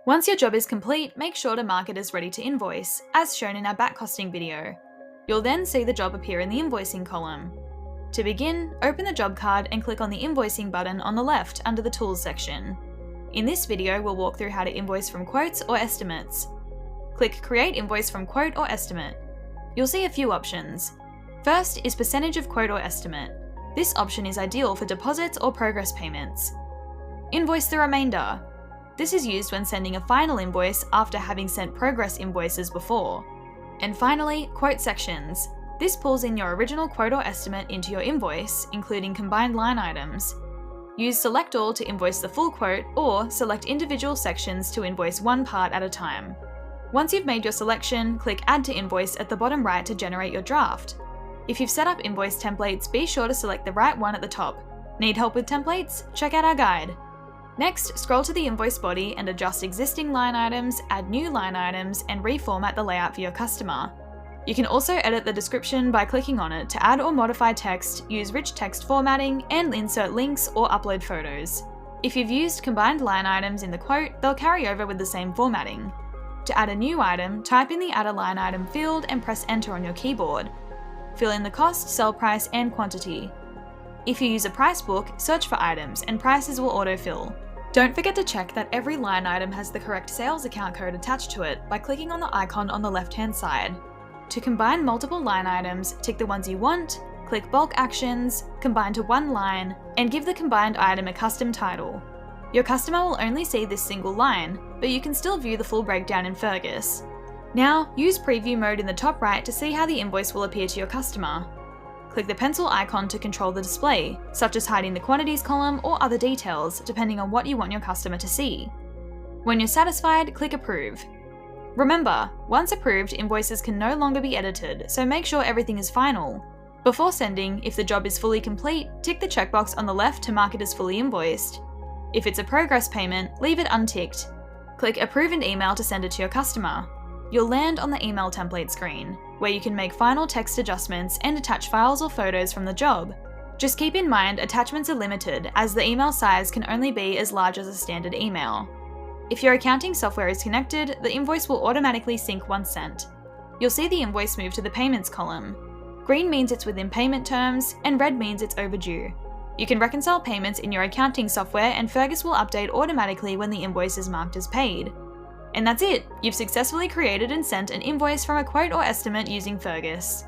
Once your job is complete, make sure to mark it as ready to invoice, as shown in our back costing video. You'll then see the job appear in the invoicing column. To begin, open the job card and click on the invoicing button on the left under the Tools section. In this video, we'll walk through how to invoice from quotes or estimates. Click Create Invoice from Quote or Estimate. You'll see a few options. First is Percentage of Quote or Estimate. This option is ideal for deposits or progress payments. Invoice the remainder. This is used when sending a final invoice after having sent progress invoices before. And finally, Quote Sections. This pulls in your original quote or estimate into your invoice, including combined line items. Use Select All to invoice the full quote, or select individual sections to invoice one part at a time. Once you've made your selection, click Add to Invoice at the bottom right to generate your draft. If you've set up invoice templates, be sure to select the right one at the top. Need help with templates? Check out our guide. Next, scroll to the invoice body and adjust existing line items, add new line items, and reformat the layout for your customer. You can also edit the description by clicking on it to add or modify text, use rich text formatting, and insert links or upload photos. If you've used combined line items in the quote, they'll carry over with the same formatting. To add a new item, type in the Add a Line Item field and press Enter on your keyboard. Fill in the cost, sell price, and quantity. If you use a price book, search for items and prices will autofill. Don't forget to check that every line item has the correct sales account code attached to it by clicking on the icon on the left-hand side. To combine multiple line items, tick the ones you want, click Bulk Actions, Combine to one line, and give the combined item a custom title. Your customer will only see this single line, but you can still view the full breakdown in Fergus. Now, use Preview mode in the top right to see how the invoice will appear to your customer. Click the pencil icon to control the display, such as hiding the quantities column or other details, depending on what you want your customer to see. When you're satisfied, click Approve. Remember, once approved, invoices can no longer be edited, so make sure everything is final. Before sending, if the job is fully complete, tick the checkbox on the left to mark it as fully invoiced. If it's a progress payment, leave it unticked. Click Approve and Email to send it to your customer. You'll land on the email template screen, where you can make final text adjustments and attach files or photos from the job. Just keep in mind attachments are limited, as the email size can only be as large as a standard email. If your accounting software is connected, the invoice will automatically sync once sent. You'll see the invoice move to the Payments column. Green means it's within payment terms, and red means it's overdue. You can reconcile payments in your accounting software, and Fergus will update automatically when the invoice is marked as paid. And that's it! You've successfully created and sent an invoice from a quote or estimate using Fergus.